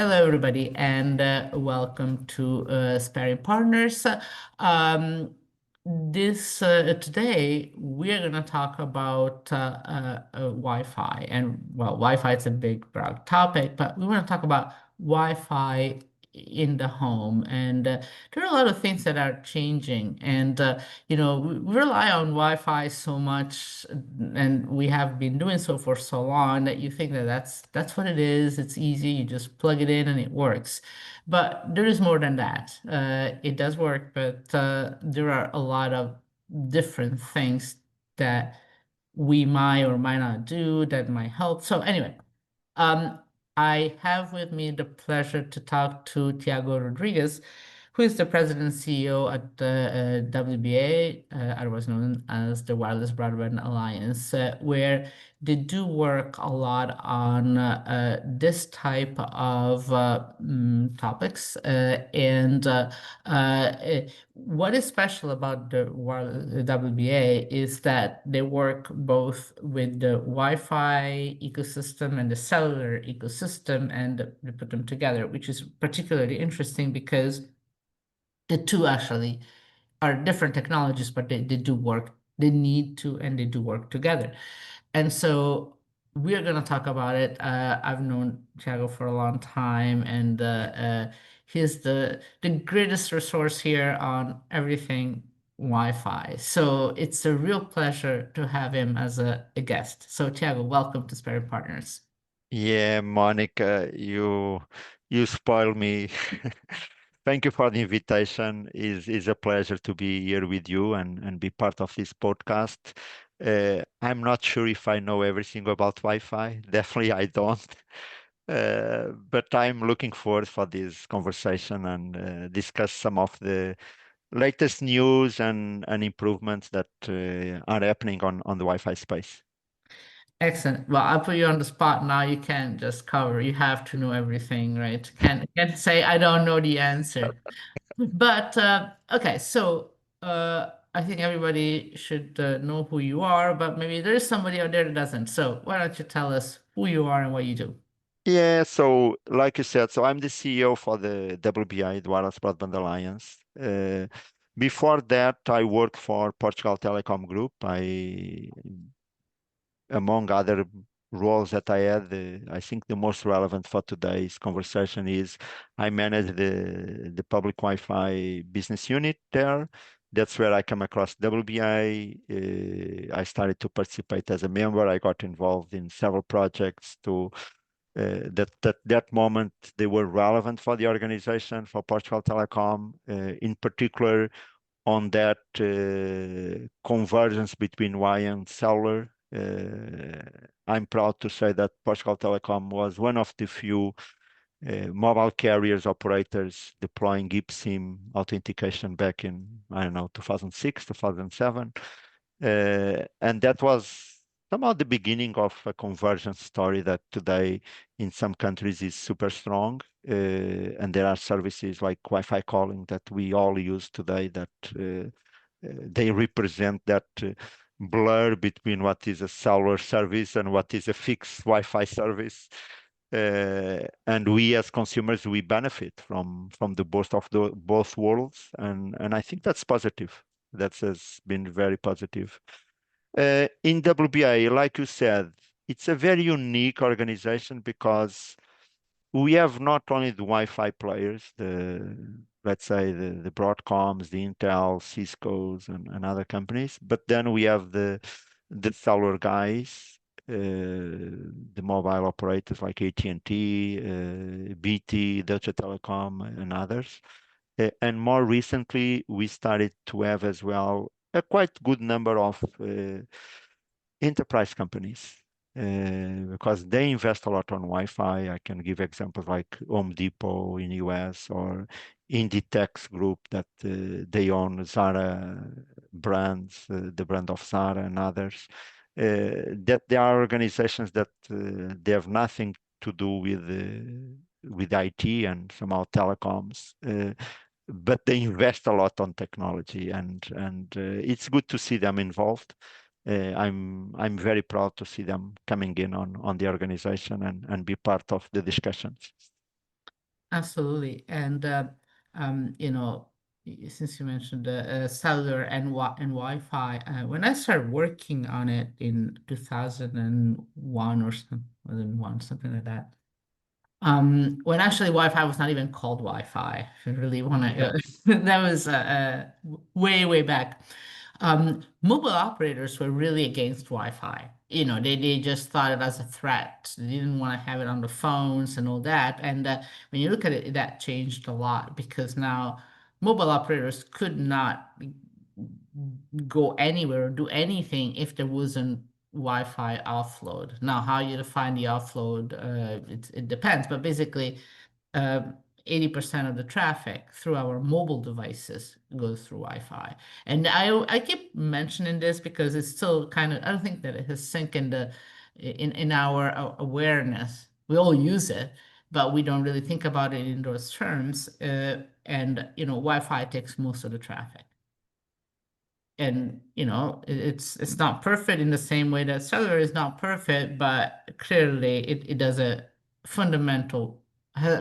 Hello, everybody, and welcome to Sparring Partners. Um, this Today we're going to talk about Wi-Fi, and well, Wi-Fi is a big, broad topic, but we want to talk about Wi-Fi in the home, and there are a lot of things that are changing, and we rely on Wi-Fi so much, and we have been doing so for so long that you think that that's what it is. It's easy. You just plug it in and it works. But there is more than that. It does work, but there are a lot of different things that we might or might not do that might help. So anyway, um, I have with me the pleasure to talk to Tiago Rodrigues, who is the president and CEO at the WBA, otherwise known as the Wireless Broadband Alliance, where they do work a lot on this type of topics. What is special about the WBA is that they work both with the Wi-Fi ecosystem and the cellular ecosystem, and they put them together, which is particularly interesting because the two actually are different technologies, but they do work. They need to, and they do work together. And so we're going to talk about it. I've known Tiago for a long time, and he's the greatest resource here on everything Wi-Fi. So it's a real pleasure to have him as a guest. So Tiago, welcome to Sperry Partners. Yeah, Monica, you spoil me. Thank you for the invitation. Is a pleasure to be here with you and be part of this podcast. I'm not sure if I know everything about Wi-Fi. Definitely I don't. But I'm looking forward for this conversation and discuss some of the latest news and improvements that are happening on the Wi-Fi space. Excellent. Well, I'll put you on the spot now. You can't just cover. You have to know everything, right? Can't say I don't know the answer. But okay, so I think everybody should know who you are, but maybe there's somebody out there that doesn't. So why don't you tell us who you are and what you do? Yeah, so like you said, so I'm the CEO for the WBA, the Wireless Broadband Alliance. Before that, I worked for Portugal Telecom Group. Among other roles that I had, I think the most relevant for today's conversation is I manage the public Wi-Fi business unit there. That's where I come across WBA. I started to participate as a member. I got involved in several projects to that moment they were relevant for the organization, for Portugal Telecom, in particular on that convergence between Wi and cellular. I'm proud to say that Portugal Telecom was one of the few mobile carriers operators deploying eSIM authentication back in, I don't know, 2006, 2007. And that was somehow the beginning of a convergence story that today in some countries is super strong. And there are services like Wi-Fi calling that we all use today that they represent that blur between what is a cellular service and what is a fixed Wi-Fi service. And we as consumers, we benefit from the both worlds. And I think that's positive. That has been very positive. In WBA, like you said, it's a very unique organization because we have not only the Wi-Fi players, let's say the Broadcoms, the Intel, Cisco's, and other companies, but then we have the cellular guys, the mobile operators like AT&T, BT, Deutsche Telekom, and others. And more recently, we started to have as well a quite good number of enterprise companies because they invest a lot on Wi-Fi. I can give examples like Home Depot in US or Inditex Group that they own Zara brands, the brand of Zara and others. That there are organizations that they have nothing to do with IT and somehow telecoms. But they invest a lot on technology, and it's good to see them involved. I'm very proud to see them coming in on the organization and be part of the discussions. Absolutely. And you know, since you mentioned cellular and Wi-Fi, when I started working on it in 2001 or something like that. When actually Wi-Fi was not even called Wi-Fi, if you really want to, Yes. that was way, way back. Mobile operators were really against Wi-Fi. You know, they just thought it as a threat. They didn't want to have it on the phones and all that. And when you look at it, that changed a lot because now mobile operators could not go anywhere or do anything if there wasn't Wi-Fi offload. Now, how you define the offload, it depends, but basically, uh, 80% of the traffic through our mobile devices goes through Wi-Fi. And I keep mentioning this because it's still kind of, I don't think that it has sunk in in our awareness. We all use it, but we don't really think about it in those terms. And you know, Wi-Fi takes most of the traffic. And you know, it's not perfect in the same way that cellular is not perfect, but clearly it does a fundamental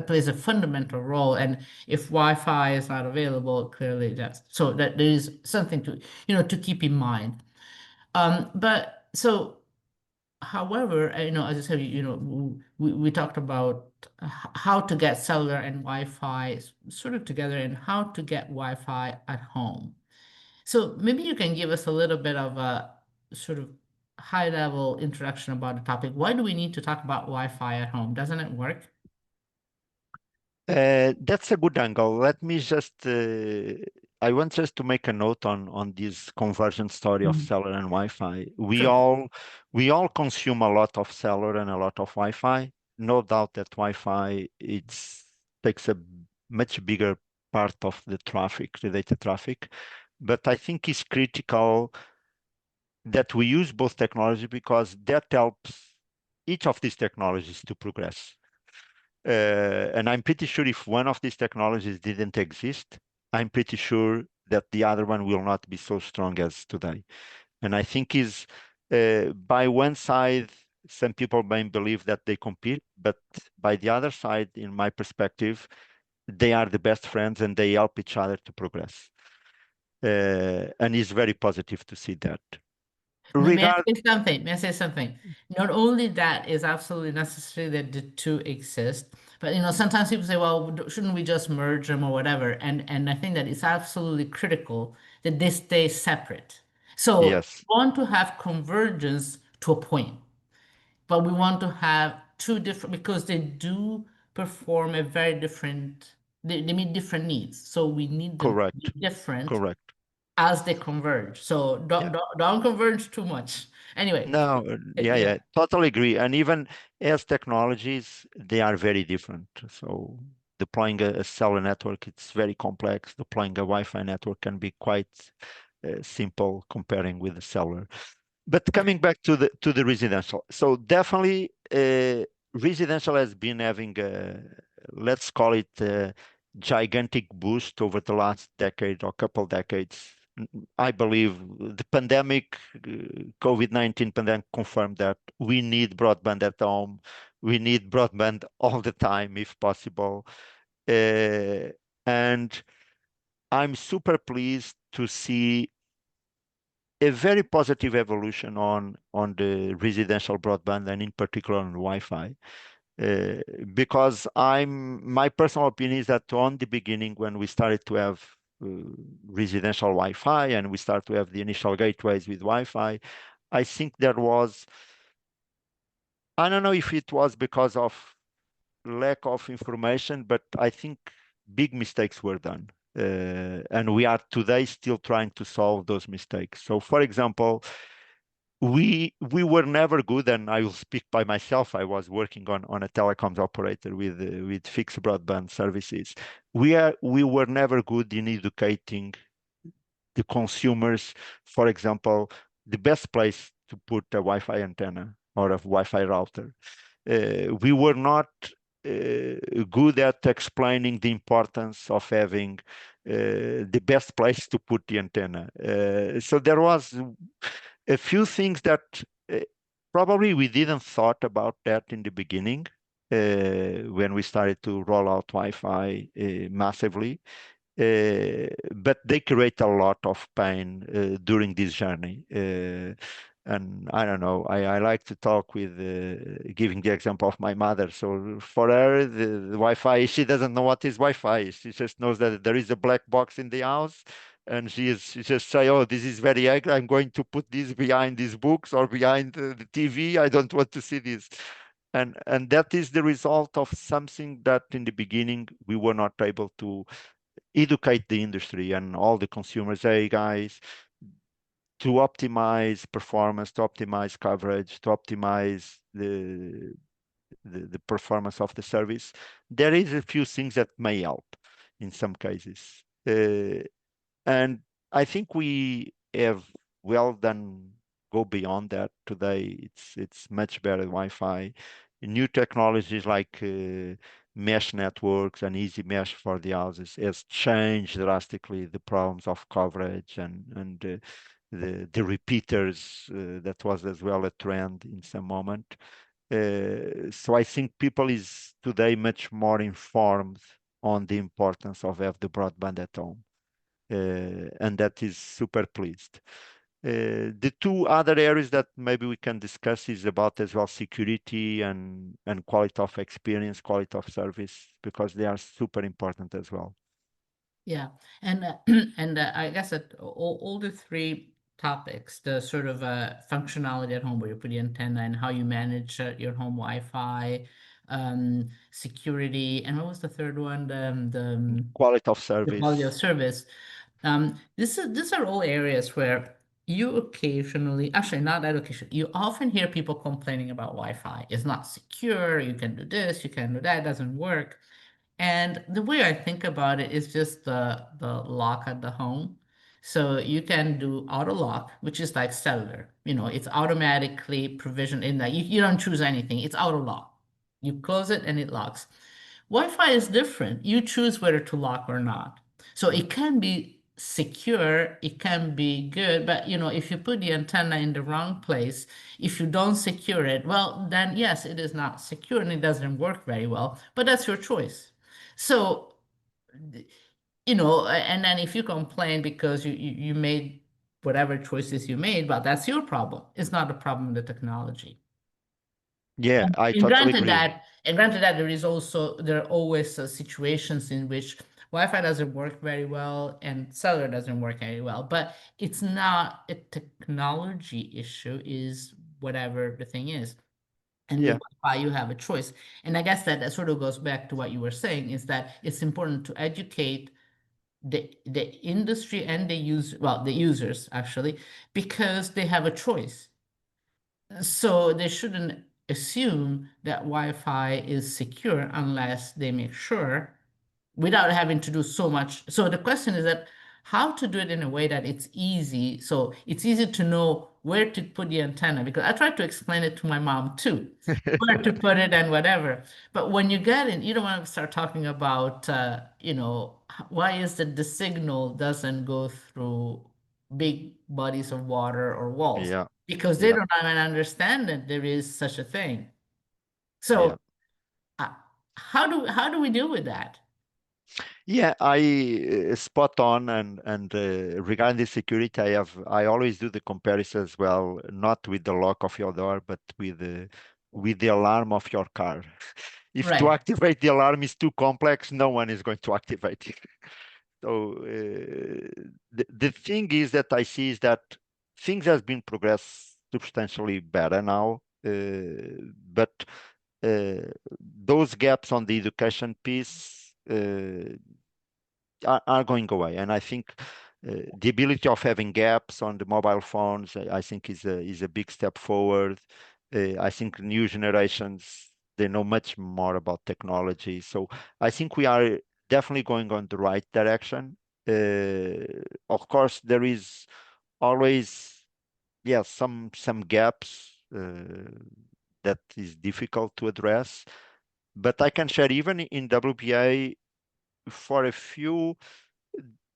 plays a fundamental role. And if Wi-Fi is not available, clearly that's so that there is something to to keep in mind. But so however, you know, as I said, you know, we talked about how to get cellular and Wi-Fi sort of together and how to get Wi-Fi at home. So maybe you can give us a little bit of a sort of high level introduction about the topic. Why do we need to talk about Wi-Fi at home? Doesn't it work? That's a good angle. Let me just, I want just to make a note on this conversion story of Mhm. cellular and Wi-Fi. Sure. We all consume a lot of cellular and a lot of Wi-Fi. No doubt that Wi-Fi takes a much bigger part of the traffic, the data traffic. But I think it's critical that we use both technology because that helps each of these technologies to progress. And I'm pretty sure if one of these technologies didn't exist, I'm pretty sure that the other one will not be so strong as today. And I think is by one side, some people may believe that they compete, but by the other side, in my perspective, they are the best friends and they help each other to progress. And it's very positive to see that. May I Regard, say something? May I say something? Not only that is absolutely necessary that the two exist, but you know, sometimes people say, well, shouldn't we just merge them or whatever? And I think that it's absolutely critical that they stay separate. So yes, we want to have convergence to a point, but we want to have two different because they do perform a very different, they meet different needs. So we need them to be correct, different correct. as they converge. So Yeah. don't converge too much. Anyway, No, yeah, yeah. yeah, totally agree. And even as technologies, they are very different. So deploying a cellular network, it's very complex. Deploying a Wi-Fi network can be quite simple comparing with the cellular. But Okay. coming back to the residential, so definitely residential has been having a, let's call it a gigantic boost over the last decade or couple decades. I believe the pandemic, COVID-19 pandemic confirmed that we need broadband at home. We need broadband all the time if possible. Uh, and I'm super pleased to see a very positive evolution on the residential broadband and in particular on Wi-Fi. Uh, because my personal opinion is that on the beginning when we started to have uh, residential Wi-Fi and we start to have the initial gateways with Wi-Fi, I think there was, I don't know if it was because of lack of information, but I think big mistakes were done. And we are today still trying to solve those mistakes. So, for example, we were never good, and I will speak by myself. I was working on a telecoms operator with fixed broadband services. We were never good in educating the consumers. For example, the best place to put a Wi-Fi antenna or a Wi-Fi router. We were not good at explaining the importance of having the best place to put the antenna. So there was a few things that uh, probably we didn't thought about that in the beginning. when we started to roll out Wi-Fi massively. But they create a lot of pain during this journey. And I don't know, I like to talk with, giving the example of my mother. So for her, the Wi-Fi, she doesn't know what is Wi-Fi. She just knows that there is a black box in the house. And she just say, oh, this is very ugly. I'm going to put this behind these books or behind the TV. I don't want to see this. And that is the result of something that in the beginning we were not able to educate the industry and all the consumers. Hey guys, to optimize performance, to optimize coverage, to optimize the performance of the service, there is a few things that may help in some cases. And I think we have well done go beyond that today. It's much better Wi-Fi. New technologies like mesh networks and easy mesh for the houses has changed drastically the problems of coverage and the repeaters that was as well a trend in some moment. So I think people is today much more informed on the importance of have the broadband at home, and that is super pleased. The two other areas that maybe we can discuss is about as well security and quality of experience, quality of service, because they are super important as well. Yeah, and and I guess that all the three topics, the sort of functionality at home where you put the antenna and how you manage your home Wi-Fi, security, and what was the third one? Quality of The quality of service. service. These are all areas where you occasionally, actually not that occasionally, you often hear people complaining about Wi-Fi. It's not secure. You can do this, you can do that. It doesn't work. And the way I think about it is just the lock at the home. So you can do auto lock, which is like cellular. You know, it's automatically provisioned in that you don't choose anything. It's auto lock. You close it and it locks. Wi-Fi is different. You choose whether to lock or not. So it can be secure, it can be good, but you know, if you put the antenna in the wrong place, if you don't secure it, well, then yes, it is not secure and it doesn't work very well, but that's your choice. So, you know, and then if you complain because you made whatever choices you made, well, that's your problem. It's not a problem with the technology. Yeah, I And totally granted agree. that, and granted that there are always situations in which Wi-Fi doesn't work very well and cellular doesn't work very well, but it's not a technology issue, is whatever the thing is. And with Yeah, Wi-Fi, you have a choice. And I guess that sort of goes back to what you were saying, is that it's important to educate the industry and the users actually, because they have a choice. So they shouldn't assume that Wi-Fi is secure unless they make sure without having to do so much. So the question is that how to do it in a way that it's easy. So it's easy to know where to put the antenna, because I tried to explain it to my mom too, where to put it and whatever. But when you get in, you don't want to start talking about, why is it the signal doesn't go through big bodies of water or walls? yeah, Because they yeah, don't even understand that there is such a thing. yeah. So uh, how do we deal with that? Yeah, I spot on and regarding the security, I always do the comparison as well, not with the lock of your door, but with the alarm of your car. If to Right. activate the alarm is too complex, no one is going to activate it. So the thing is that I see is that things has been progressed substantially better now, but uh, those gaps on the education piece are going away. And I think the ability of having gaps on the mobile phones, I think is a big step forward. I think new generations, they know much more about technology. So I think we are definitely going on the right direction. Of course, there is always, yeah, some gaps that is difficult to address. But I can share even in WBA for a few,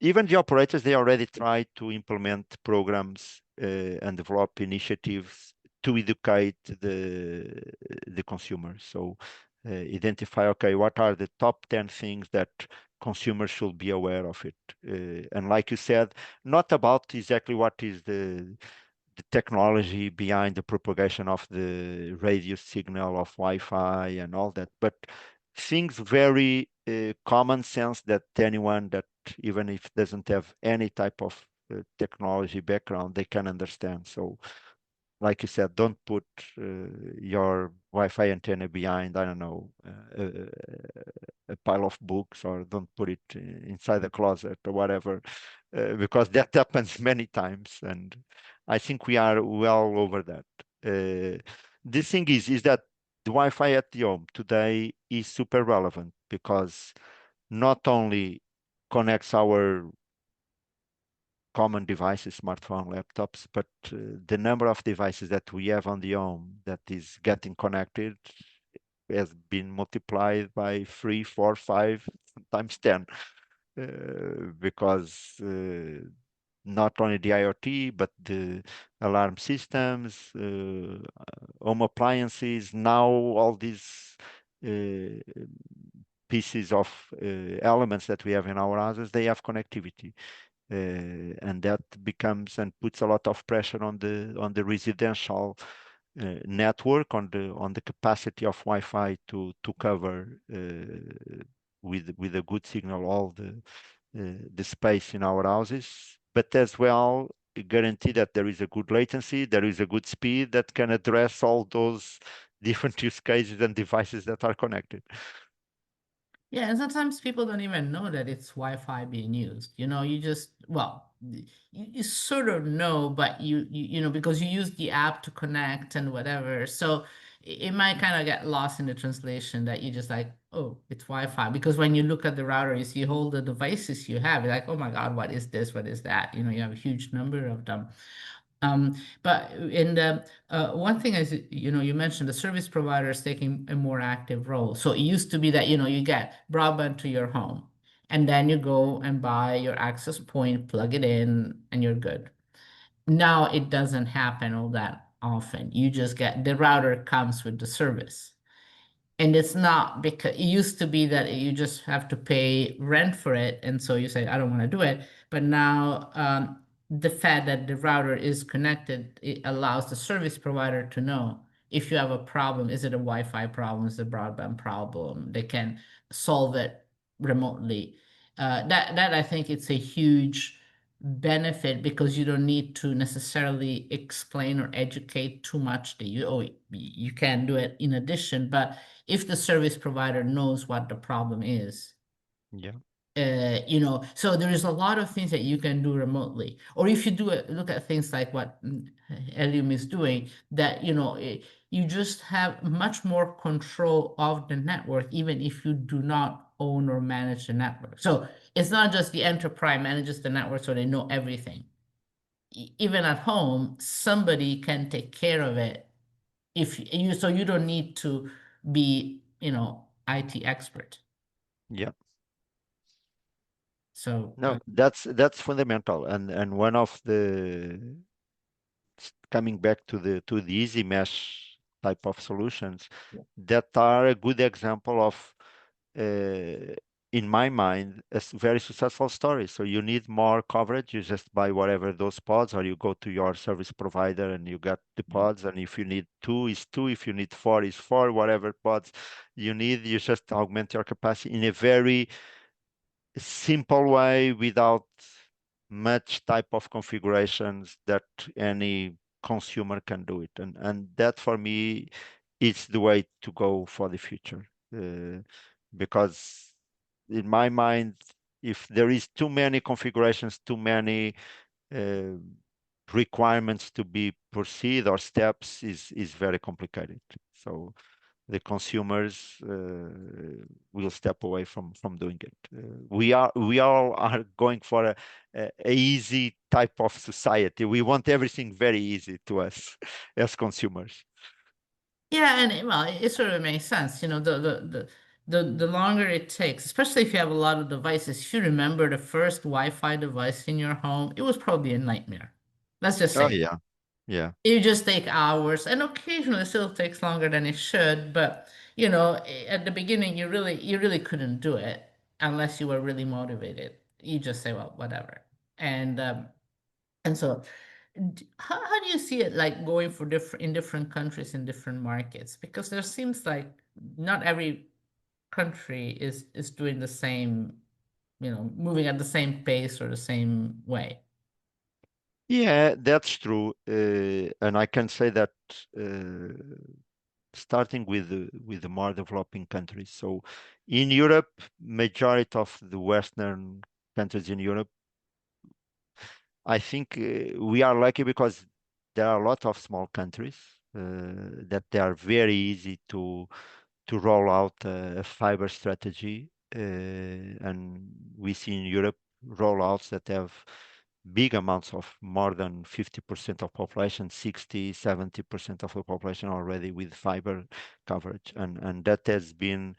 even the operators, they already try to implement programs and develop initiatives to educate the consumer. So identify, okay, what are the top 10 things that consumers should be aware of it. And like you said, not about exactly what is the technology behind the propagation of the radio signal of Wi-Fi and all that, but things very common sense that anyone that even if doesn't have any type of technology background, they can understand. So like you said, don't put your Wi-Fi antenna behind, I don't know, a pile of books, or don't put it inside the closet or whatever, because that happens many times, and I think we are well over that. The thing is that the Wi-Fi at the home today is super relevant because not only connects our common devices, smartphone, laptops, but the number of devices that we have on the home that is getting connected has been multiplied by 3, 4, 5, sometimes 10, because not only the IoT, but the alarm systems, home appliances, now all these uh, pieces of elements that we have in our houses, they have connectivity. And that becomes and puts a lot of pressure on the residential network, on the capacity of Wi-Fi to cover with a good signal all the space in our houses, but as well guarantee that there is a good latency, there is a good speed that can address all those different use cases and devices that are connected. Yeah, and sometimes people don't even know that it's Wi-Fi being used. You just, well, you sort of know, but because you use the app to connect and whatever. So it might kind of get lost in the translation that you just like, oh, it's Wi-Fi. Because when you look at the router, you see all the devices you have. You're like, oh my God, what is this? What is that? You have a huge number of them. But in the one thing is, you mentioned the service provider is taking a more active role. So it used to be that, you get broadband to your home, and then you go and buy your access point, plug it in, and you're good. Now it doesn't happen all that often. You just get the router comes with the service. And it's not because it used to be that you just have to pay rent for it. And so you say, I don't want to do it. But now the fact that the router is connected, it allows the service provider to know if you have a problem, is it a Wi-Fi problem, is it a broadband problem? They can solve it remotely. That I think it's a huge benefit because you don't need to necessarily explain or educate too much that you can do it in addition, but if the service provider knows what the problem is, Yeah. so there is a lot of things that you can do remotely. Or if you look at things like what Helium is doing, that you just have much more control of the network, even if you do not own or manage the network. So it's not just the enterprise manages the network, so they know everything. Even at home, somebody can take care of it if you so you don't need to be IT expert. Yeah. So No, that's fundamental, and one of the coming back to the easy mesh type of solutions that are a good example of, uh, in my mind, a very successful story. So you need more coverage, you just buy whatever those pods, or you go to your service provider and you get the pods. And if you need two, is two. If you need four, is four. Whatever pods you need, you just augment your capacity in a very simple way without much type of configurations that any consumer can do it. And that for me is the way to go for the future. Because in my mind, if there is too many configurations, too many uh, requirements to be proceed or steps is very complicated. So the consumers will step away from doing it. We all are going for a easy type of society. We want everything very easy to us as consumers. yeah, and well, it sort of makes sense. The longer it takes, especially if you have a lot of devices. If you remember the first Wi-Fi device in your home, it was probably a nightmare. Let's just Oh say yeah, yeah, it just take hours, and occasionally it still takes longer than it should, but at the beginning, you really couldn't do it unless you were really motivated. You just say, well, whatever. And so how do you see it like going for different countries in different markets? Because there seems like not every country is doing the same, moving at the same pace or the same way. Yeah, that's true. And I can say that uh, starting with the more developing countries. So in Europe, majority of the Western countries in Europe, I think we are lucky because there are a lot of small countries that they are very easy to roll out a fiber strategy. And we see in Europe rollouts that have big amounts of more than 50% of population, 60, 70% of the population already with fiber coverage. And that has been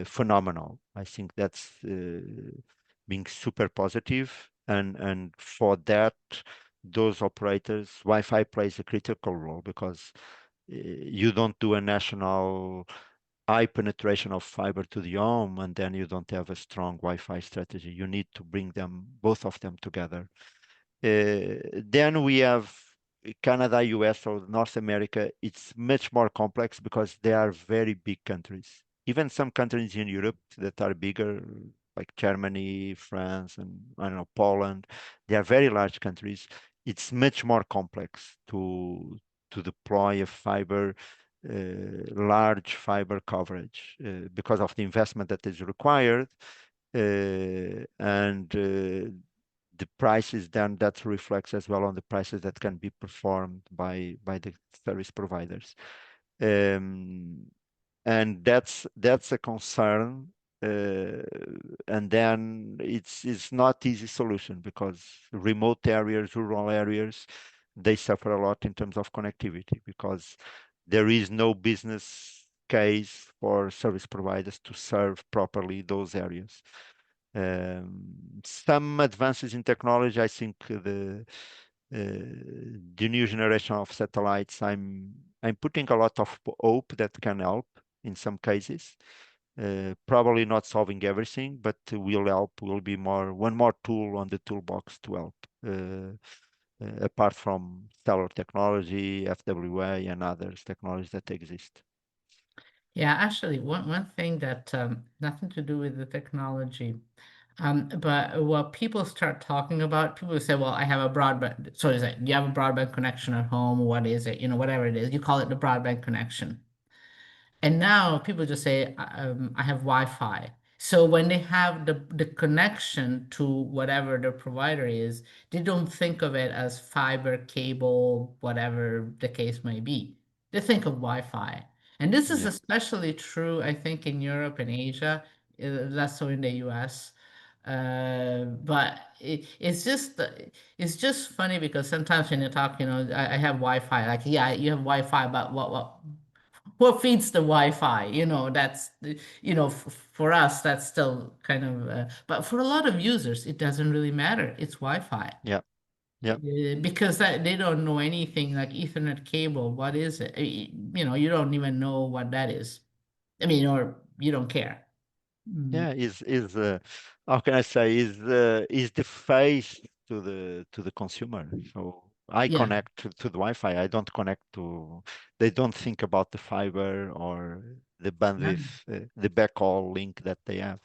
phenomenal. I think that's being super positive. And for that, those operators, Wi-Fi plays a critical role because you don't do a national high penetration of fiber to the home, and then you don't have a strong Wi-Fi strategy. You need to bring them, both of them together. Then we have Canada, US, or North America. It's much more complex because they are very big countries. Even some countries in Europe that are bigger, like Germany, France, and I don't know, Poland, they are very large countries. It's much more complex to deploy a fiber, large fiber coverage because of the investment that is required. And the prices then that reflects as well on the prices that can be performed by the service providers. Um, and that's a concern. Uh, and then it's not easy solution because remote areas, rural areas, they suffer a lot in terms of connectivity because there is no business case for service providers to serve properly those areas. Some advances in technology, I think the new generation of satellites, I'm putting a lot of hope that can help in some cases. Probably not solving everything, but will help. Will be one more tool on the toolbox to help. Apart from stellar technology, FWA, and others technologies that exist. Yeah, actually, one thing that nothing to do with the technology, but what people start talking about, people say, "Well, I have a broadband." So it's like, "Do you have a broadband connection at home? What is it? Whatever it is, you call it the broadband connection." And now people just say, I have Wi-Fi. So when they have the connection to whatever the provider is, they don't think of it as fiber, cable, whatever the case may be. They think of Wi-Fi. And this is Yeah, especially true, I think, in Europe and Asia, less so in the US. But it's just funny because sometimes when you talk, I have Wi-Fi. Like, yeah, you have Wi-Fi, but what feeds the Wi-Fi? That's for us, that's still kind of, but for a lot of users, it doesn't really matter. It's Wi-Fi. yeah, yeah. Because they don't know anything like Ethernet cable. What is it? You don't even know what that is. I mean, or you don't care. Mm, Yeah, is how can I say is the face to the consumer. So I yeah. connect to the Wi-Fi. I don't connect to. They don't think about the fiber or the No. bandwidth, the backhaul link that they have,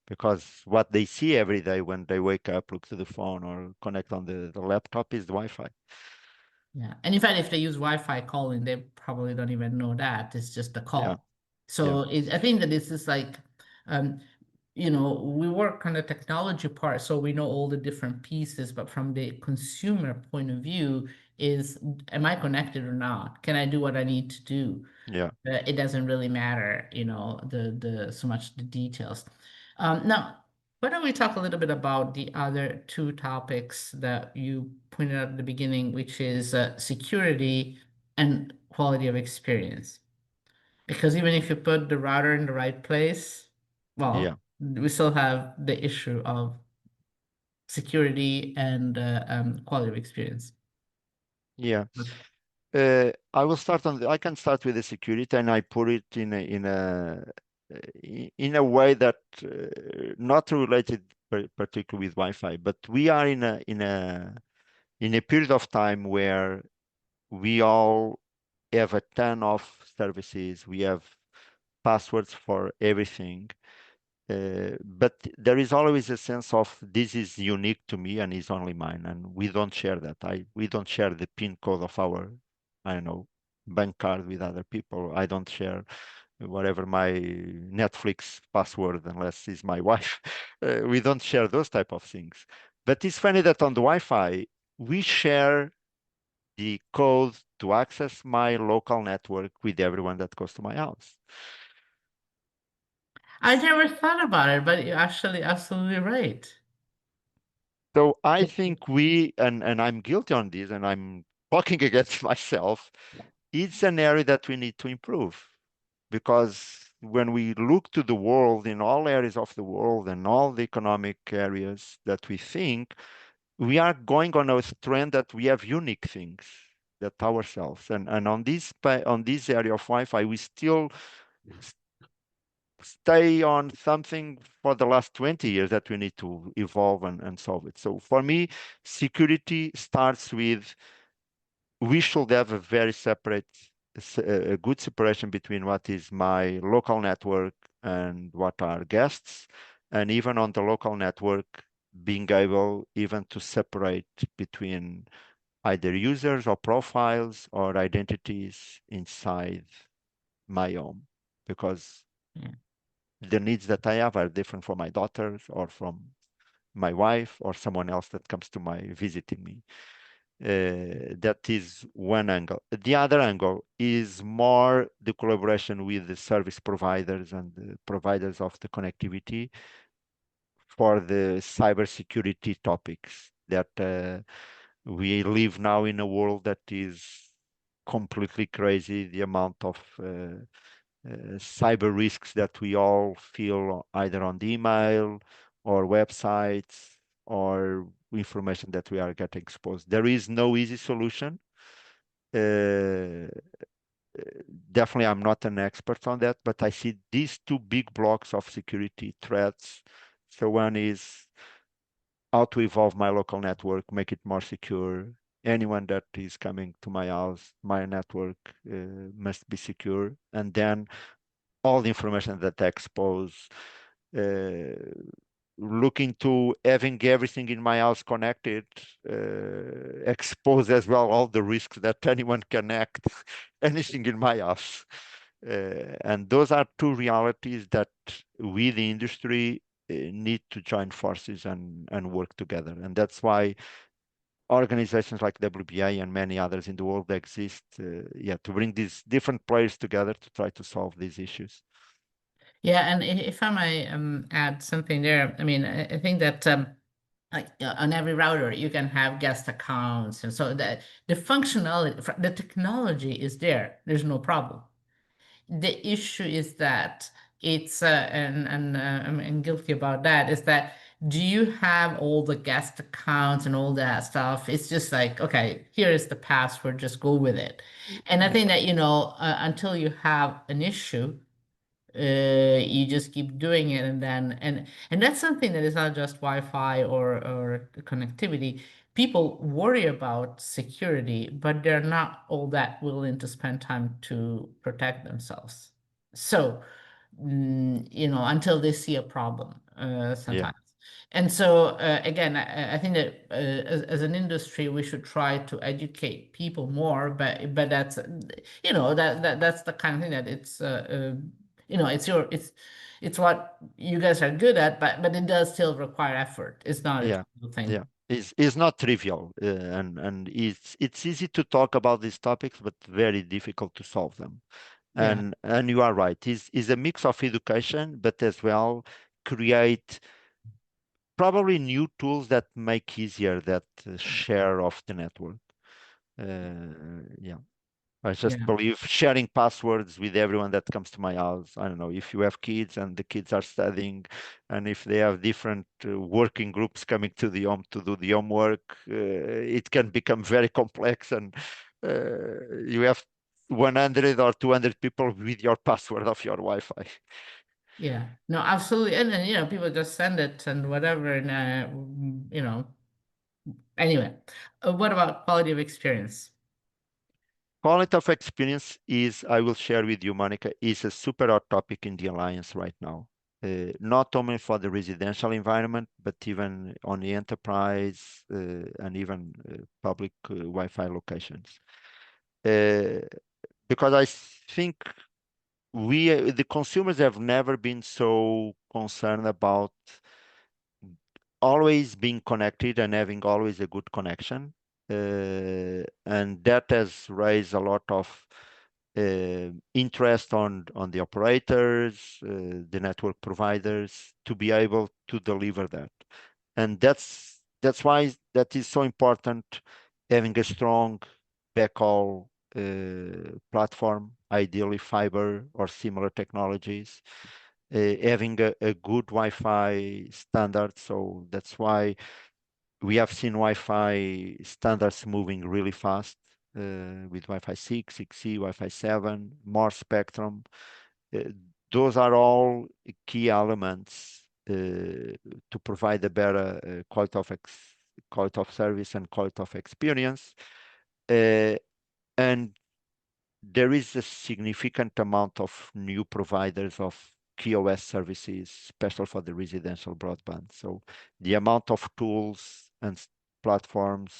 because what they see every day when they wake up, look to the phone or connect on the laptop is the Wi-Fi. Yeah. And in fact, if they use Wi-Fi calling, they probably don't even know that. It's just a Yeah, call. yeah, So I think that this is like, um, we work on the technology part, so we know all the different pieces, but from the consumer point of view, am I connected or not? Can I do what I need to do? yeah, It doesn't really matter, the so much the details. Now, why don't we talk a little bit about the other two topics that you pointed out at the beginning, which is security and quality of experience. Because even if you put the router in the right place, yeah, well, we still have the issue of security and quality of experience. yeah. I will start on I can start with the security, and I put it in a way that not related particularly with Wi-Fi, but we are in a period of time where we all have a ton of services. We have passwords for everything. But there is always a sense of this is unique to me and is only mine, and we don't share that. We don't share the PIN code of our, I don't know, bank card with other people. I don't share whatever my Netflix password unless it's my wife. We don't share those type of things. But it's funny that on the Wi-Fi we share the code to access my local network with everyone that goes to my house. I never thought about it, but you're actually absolutely right. So I think and I'm guilty on this, and I'm talking against myself. It's an area that we need to improve because when we look to the world in all areas of the world and all the economic areas that we think, we are going on a trend that we have unique things that ourselves. And on on this area of Wi-Fi, we still stay on something for the last 20 years that we need to evolve and solve it. So for me, security starts with we should have a very separate, a good separation between what is my local network and what are guests. And even on the local network, being able even to separate between either users or profiles or identities inside my home. Because Yeah. the needs that I have are different from my daughters or from my wife or someone else that comes to my visiting me. That is one angle. The other angle is more the collaboration with the service providers and the providers of the connectivity for the cybersecurity topics that we live now in a world that is completely crazy. The amount of cyber risks that we all feel either on the email or websites or information that we are getting exposed. There is no easy solution. Uh, Definitely, I'm not an expert on that, but I see these two big blocks of security threats. So one is how to evolve my local network, make it more secure. Anyone that is coming to my house, my network must be secure. And then all the information that I expose, uh, looking to having everything in my house connected, expose as well all the risks that anyone connect anything in my house. And those are two realities that we, the industry, need to join forces and work together. And that's why organizations like WBA and many others in the world exist, yeah, to bring these different players together to try to solve these issues. Yeah, and if I may add something there, I mean, I think that like on every router you can have guest accounts, and so that the functionality, the technology is there. There's no problem. The issue is that it's and I'm guilty about that, is that do you have all the guest accounts and all that stuff? It's just like, okay, here is the password, just go with it. And I Yeah, think that, until you have an issue, you just keep doing it, and then and that's something that is not just Wi-Fi or connectivity. People worry about security, but they're not all that willing to spend time to protect themselves. So, until they see a problem, yeah, sometimes. And so, again, I think that as an industry, we should try to educate people more. But that's, that's the kind of thing that it's what you guys are good at, but it does still require effort. It's not a yeah, trivial thing. yeah. It's not trivial, and it's easy to talk about these topics, but very difficult to solve them. Yeah, And you are right. Is a mix of education, but as well create probably new tools that make easier that share of the network. Yeah. I just yeah. believe sharing passwords with everyone that comes to my house. I don't know if you have kids and the kids are studying, and if they have different working groups coming to the home to do the homework, it can become very complex. And you have 100 or 200 people with your password of your Wi-Fi. Yeah, no, absolutely. And then, people just send it and whatever. And, anyway, what about quality of experience? Quality of experience is, I will share with you, Monica, is a super hot topic in the Alliance right now. Not only for the residential environment, but even on the enterprise and even public Wi-Fi locations. Uh, because I think the consumers have never been so concerned about always being connected and having always a good connection. And that has raised a lot of interest on the operators, the network providers to be able to deliver that. And that's why that is so important, having a strong backhaul platform, ideally fiber or similar technologies, having a good Wi-Fi standard. So that's why we have seen Wi-Fi standards moving really fast with Wi-Fi 6, 6E, Wi-Fi 7, more spectrum. Uh, those are all key elements to provide a better quality of service and quality of experience. Uh, and there is a significant amount of new providers of QoS services, especially for the residential broadband. So the amount of tools and platforms,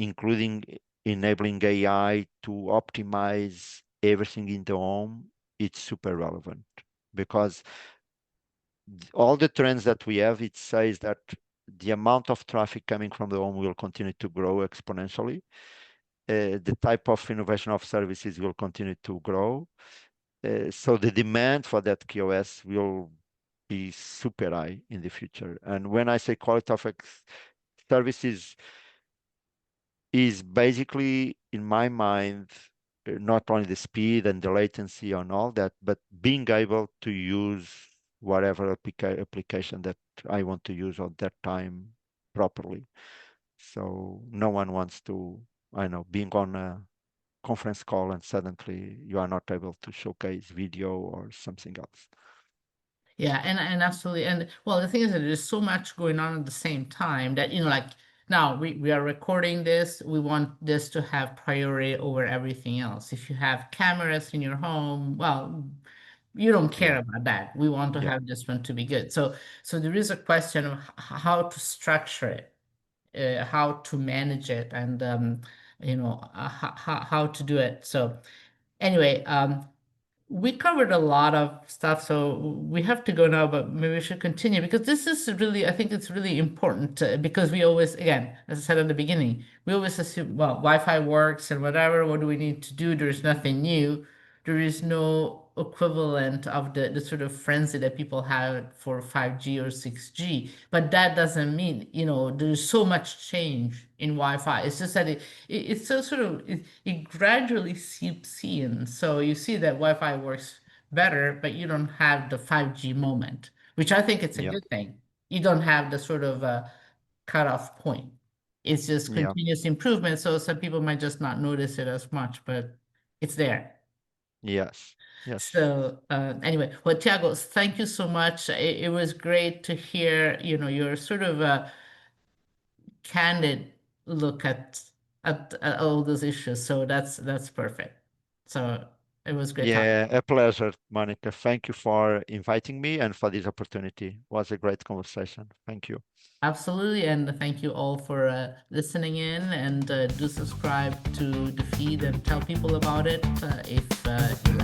including enabling AI to optimize everything in the home, it's super relevant because all the trends that we have, it says that the amount of traffic coming from the home will continue to grow exponentially. The type of innovation of services will continue to grow. So the demand for that QoS will be super high in the future. And when I say quality of services, is basically, in my mind, not only the speed and the latency and all that, but being able to use whatever application that I want to use at that time properly. So no one wants to, I know, being on a conference call and suddenly you are not able to showcase video or something else. Yeah, and absolutely. And well, the thing is that there's so much going on at the same time that, like now we are recording this, we want this to have priority over everything else. If you have cameras in your home, well, you don't care Yeah, about that. We want to yeah, have this one to be good. So there is a question of how to structure it, how to manage it, and how to do it. So anyway, we covered a lot of stuff, so we have to go now, but maybe we should continue because this is really, I think it's really important because we always, again, as I said at the beginning, we always assume, well, Wi-Fi works and whatever, what do we need to do? There's nothing new. There is no equivalent of the sort of frenzy that people have for 5G or 6G. But that doesn't mean, there's so much change in Wi-Fi. It's just that it's so sort of it gradually seeps in. So you see that Wi-Fi works better, but you don't have the 5G moment, which I think it's a yeah, good thing. You don't have the sort of cutoff point. It's just yeah, continuous improvement. So some people might just not notice it as much, but it's there. yes, yes. So anyway, well, Tiago, thank you so much. It was great to hear, your sort of candid look at all those issues. So that's perfect. So it was great talking. Yeah, a pleasure, Monica. Thank you for inviting me and for this opportunity. It was a great conversation. Thank you. Absolutely, and thank you all for listening in. And do subscribe to the feed and tell people about it if you like.